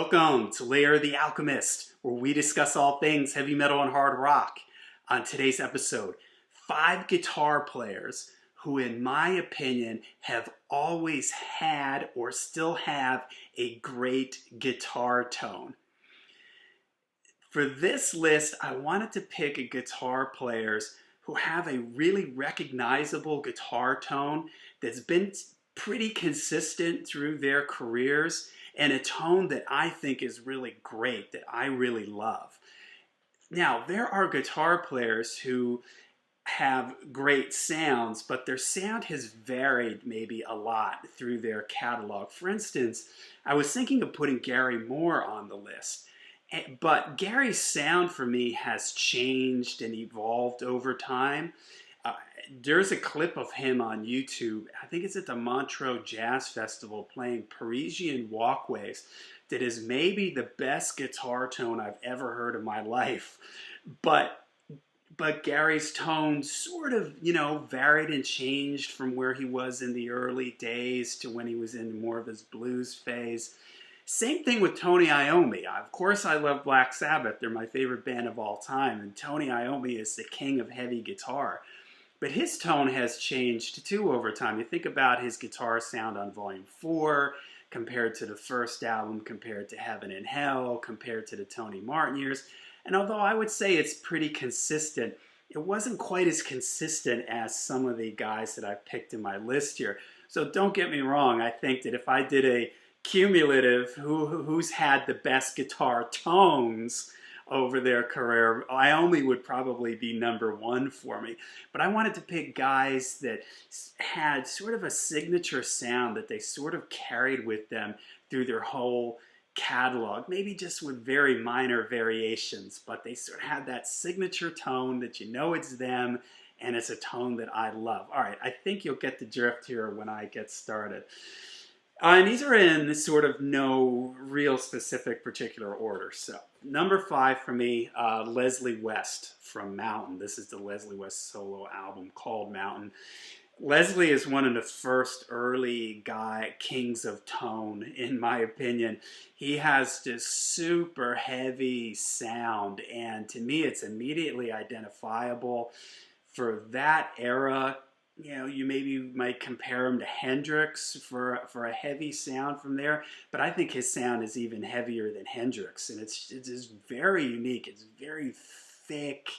Welcome to Layer the Alchemist, where we discuss all things heavy metal and hard rock. On today's episode, 5 guitar players who, in my opinion, have always had or still have a great guitar tone. For this list, I wanted to pick guitar players who have a really recognizable guitar tone that's been pretty consistent through their careers, and a tone that I think is really great, that I really love. Now, there are guitar players who have great sounds, but their sound has varied maybe a lot through their catalog. For instance, I was thinking of putting Gary Moore on the list, but Gary's sound for me has changed and evolved over time. There's a clip of him on YouTube, I think it's at the Montreux Jazz Festival, playing Parisian Walkways, that is maybe the best guitar tone I've ever heard in my life. But Gary's tone sort of, varied and changed from where he was in the early days to when he was in more of his blues phase. Same thing with Tony Iommi. Of course, I love Black Sabbath. They're my favorite band of all time, and Tony Iommi is the king of heavy guitar. But his tone has changed too over time. You think about his guitar sound on Volume 4, compared to the first album, compared to Heaven and Hell, compared to the Tony Martin years. And although I would say it's pretty consistent, it wasn't quite as consistent as some of the guys that I've picked in my list here. So don't get me wrong, I think that if I did a cumulative, who's had the best guitar tones over their career, Iommi would probably be number 1 for me. But I wanted to pick guys that had sort of a signature sound that they sort of carried with them through their whole catalog, maybe just with very minor variations, but they sort of had that signature tone that you know it's them, and it's a tone that I love. All right, I think you'll get the drift here when I get started. And these are in sort of no real specific particular order. So number 5 for me, Leslie West from Mountain. This is the Leslie West solo album called Mountain. Leslie is one of the first early kings of tone, in my opinion. He has this super heavy sound, and to me it's immediately identifiable. For that era, you maybe might compare him to Hendrix for a heavy sound from there, but I think his sound is even heavier than Hendrix, and it's just very unique. It's very thick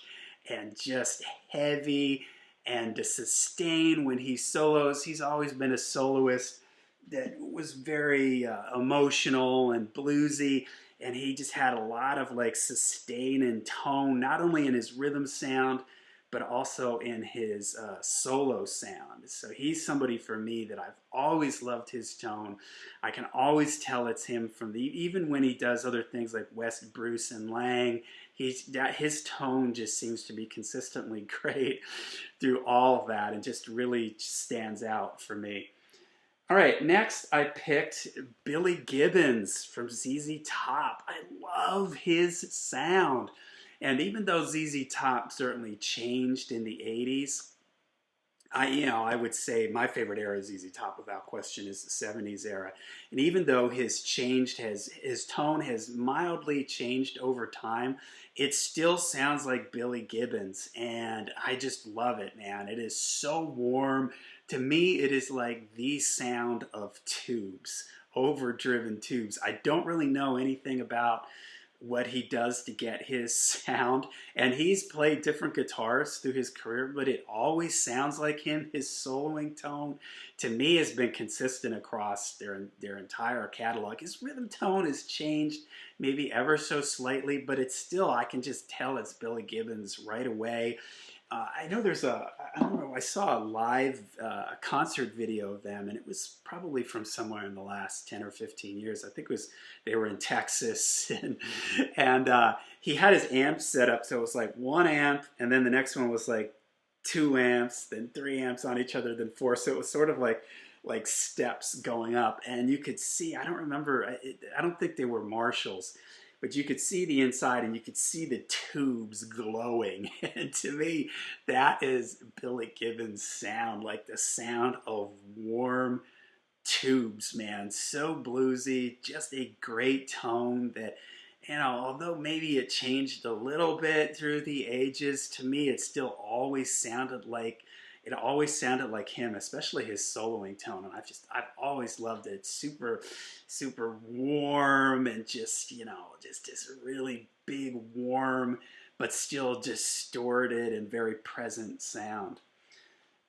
and just heavy, and to sustain when he solos, he's always been a soloist that was very emotional and bluesy, and he just had a lot of sustain and tone, not only in his rhythm sound, but also in his solo sound. So he's somebody for me that I've always loved his tone. I can always tell it's him even when he does other things like West, Bruce, and Lang, his tone just seems to be consistently great through all of that, and just really stands out for me. All right, next I picked Billy Gibbons from ZZ Top. I love his sound. And even though ZZ Top certainly changed in the 80s, I would say my favorite era of ZZ Top without question is the 70s era. And even though his tone has mildly changed over time, it still sounds like Billy Gibbons. And I just love it, man. It is so warm. To me, it is like the sound of tubes, overdriven tubes. I don't really know anything about what he does to get his sound, and he's played different guitars through his career, but it always sounds like him. His soloing tone to me has been consistent across their entire catalog. His rhythm tone has changed maybe ever so slightly, but it's still, I can just tell it's Billy Gibbons right away. I know I saw a live concert video of them, and it was probably from somewhere in the last 10 or 15 years. I think they were in Texas, and he had his amp set up, so it was like 1 amp, and then the next one was like 2 amps, then 3 amps on each other, then 4, so it was sort of like steps going up, and you could see, I don't think they were Marshalls, but you could see the inside and you could see the tubes glowing. And to me, that is Billy Gibbons' sound, like the sound of warm tubes, man. So bluesy, just a great tone that, although maybe it changed a little bit through the ages, to me it still always sounded like him, especially his soloing tone. And I've always loved it. Super, super warm and just this really big, warm, but still distorted and very present sound.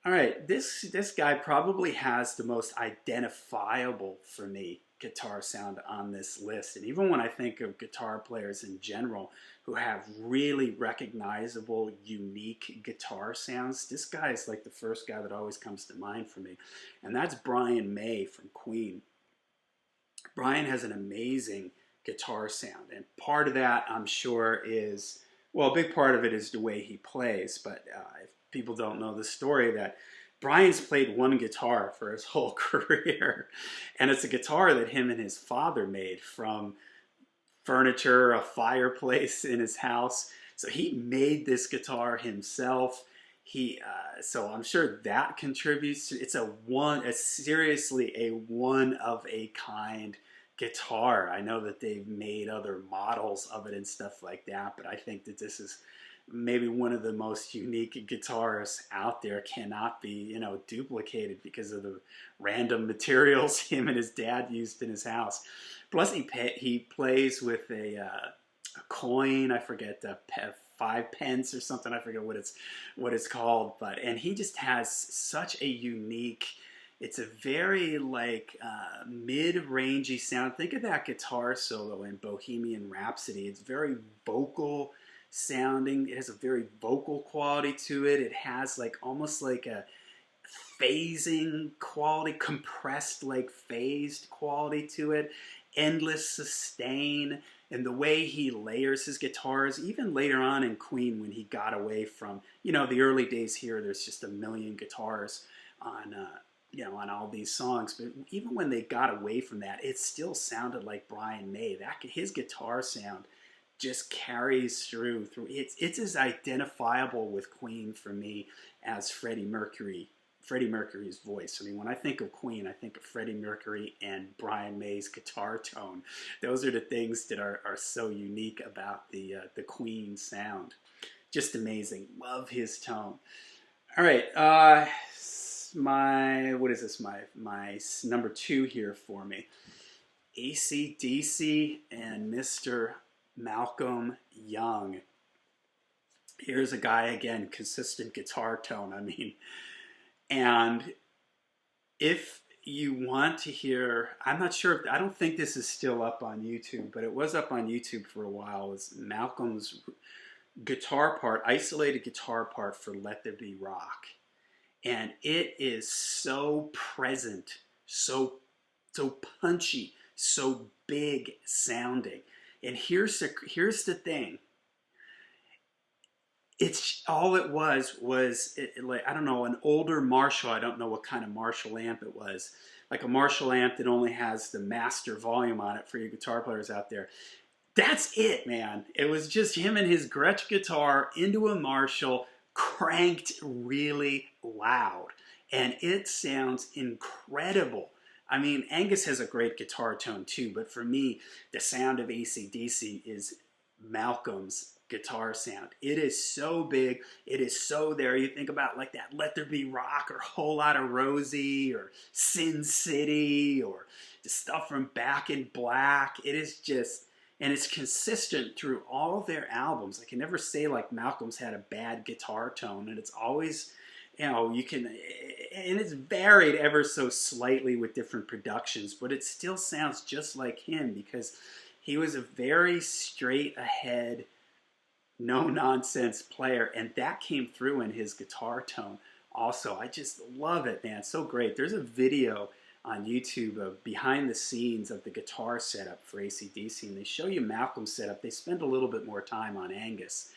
All right, this guy probably has the most identifiable, for me, guitar sound on this list. And even when I think of guitar players in general who have really recognizable, unique guitar sounds, this guy is like the first guy that always comes to mind for me. And that's Brian May from Queen. Brian has an amazing guitar sound. And part of that, I'm sure, is, well, a big part of it is the way he plays. But if people don't know the story, that Brian's played one guitar for his whole career. And it's a guitar that him and his father made from furniture, a fireplace in his house. So he made this guitar himself. So I'm sure that contributes to, it's seriously a one of a kind guitar. I know that they've made other models of it and stuff like that, but I think that this is maybe one of the most unique guitars out there. Cannot be, duplicated because of the random materials him and his dad used in his house. Plus, he plays with a coin. I forget, 5 pence or something. I forget what it's called. And he just has such a unique. It's a very mid-rangey sound. Think of that guitar solo in Bohemian Rhapsody. It's very vocal sounding. It has a very vocal quality to it. It has almost like a phasing quality, compressed, phased quality to it. Endless sustain. And the way he layers his guitars, even later on in Queen, when he got away from, the early days here, there's just a million guitars on on all these songs. But even when they got away from that, it still sounded like Brian May. His guitar sound just carries through. It's as identifiable with Queen for me as Freddie Mercury's voice. I mean, when I think of Queen, I think of Freddie Mercury and Brian May's guitar tone. Those are the things that are so unique about the Queen sound. Just amazing. Love his tone. All right, what is this? My number 2 here for me. AC/DC and Mr. Malcolm Young. Here's a guy, again, consistent guitar tone. I mean, and if you want to hear, I'm not sure, I don't think this is still up on YouTube, but it was up on YouTube for a while. It was Malcolm's isolated guitar part for Let There Be Rock. And it is so present, so punchy, so big sounding. And here's the thing. It's all it was I don't know, an older Marshall. I don't know what kind of Marshall amp it was. Like a Marshall amp that only has the master volume on it for you guitar players out there. That's it, man. It was just him and his Gretsch guitar into a Marshall, cranked really loud. And it sounds incredible. I mean, Angus has a great guitar tone too, but for me, the sound of AC/DC is Malcolm's guitar sound. It is so big. It is so there. You think about that Let There Be Rock or Whole Lotta Rosie or Sin City or the stuff from Back in Black. It is just, and it's consistent through all of their albums. I can never say Malcolm's had a bad guitar tone, and it's always, you can, and it's varied ever so slightly with different productions, but it still sounds just like him because he was a very straight ahead, no-nonsense player, and that came through in his guitar tone also. I just love it, man. So great. There's a video on YouTube of behind the scenes of the guitar setup for AC/DC, and they show you Malcolm's setup. They spend a little bit more time on Angus.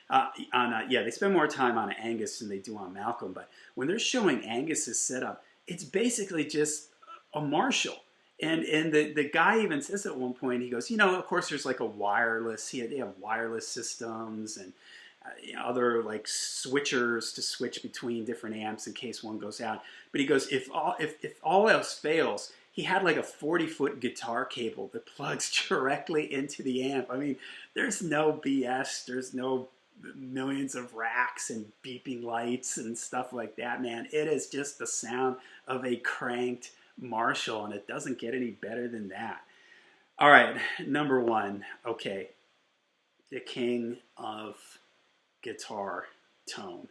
They spend more time on Angus than they do on Malcolm, but when they're showing Angus's setup, it's basically just a Marshall. And the guy even says at one point, he goes, of course there's a wireless, they have wireless systems, and other like switchers to switch between different amps in case one goes out. But he goes, if all else fails, he had like a 40-foot guitar cable that plugs directly into the amp. I mean, there's no BS. There's no millions of racks and beeping lights and stuff like that, man. It is just the sound of a cranked Marshall, and it doesn't get any better than that. All right, number one. Okay, the king of guitar tone,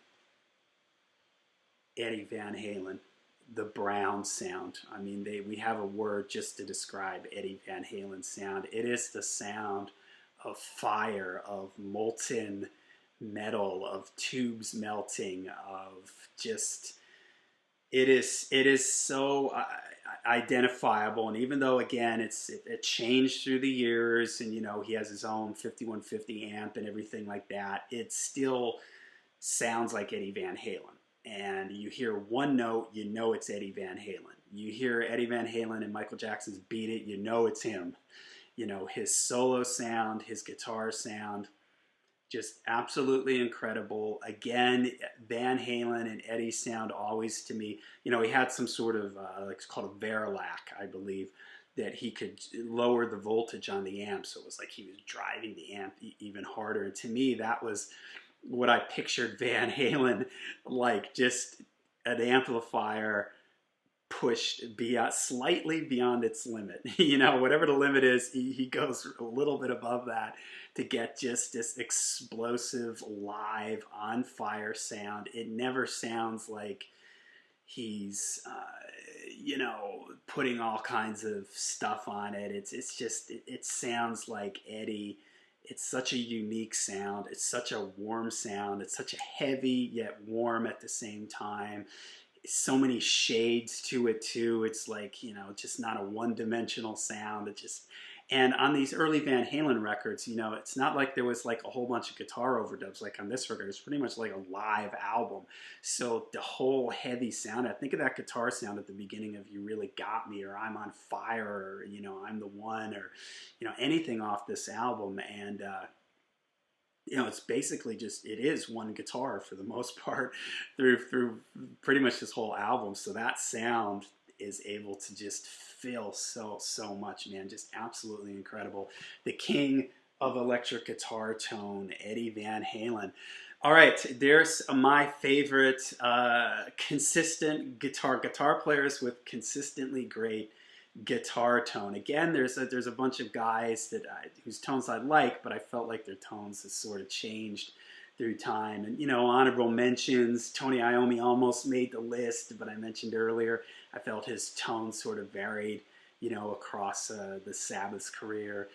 Eddie Van Halen, the Brown sound. I mean, we have a word just to describe Eddie Van Halen's sound. It is the sound of fire, of molten metal, of tubes melting, of just, it is so identifiable. And even though, again, it changed through the years, and he has his own 5150 amp and everything like that, it still sounds like Eddie Van Halen. And you hear one note, it's Eddie Van Halen. You hear Eddie Van Halen and Michael Jackson's Beat It, it's him. His solo sound, his guitar sound, just absolutely incredible. Again, Van Halen and Eddie's sound always, to me, he had some sort of, it's called a Varilac, I believe, that he could lower the voltage on the amp. So it was like he was driving the amp even harder. And to me, that was what I pictured Van Halen like, just an amplifier pushed slightly beyond its limit. Whatever the limit is, he goes a little bit above that to get just this explosive, live, on fire sound. It never sounds like he's, putting all kinds of stuff on it. It sounds like Eddie. It's such a unique sound. It's such a warm sound. It's such a heavy yet warm at the same time. So many shades to it too. It's like, just not a one-dimensional sound. And on these early Van Halen records, it's not like there was like a whole bunch of guitar overdubs like on this record. It's pretty much like a live album. So the whole heavy sound, I think of that guitar sound at the beginning of You Really Got Me, or I'm on Fire, or, I'm the One, or, anything off this album. And, it's basically it is one guitar for the most part through pretty much this whole album. So that sound is able to just fill so much, man. Just absolutely incredible. The king of electric guitar tone, Eddie Van Halen. All right, there's my favorite consistent guitar players with consistently great guitar tone. Again, there's a bunch of guys whose tones I like, but I felt like their tones has sort of changed through time. And honorable mentions, Tony Iommi almost made the list, but I mentioned earlier I felt his tone sort of varied across the Sabbath's career.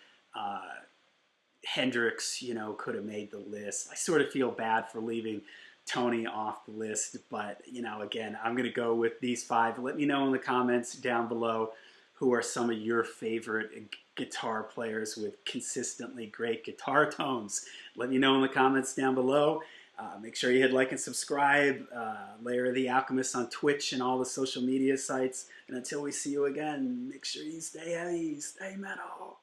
Hendrix could have made the list. I sort of feel bad for leaving Tony off the list, but again, I'm gonna go with these five. Let me know in the comments down below who are some of your favorite guitar players with consistently great guitar tones. Let me know in the comments down below. Make sure you hit like and subscribe. Layer the Alchemist on Twitch and all the social media sites. And until we see you again, make sure you stay heavy, stay metal.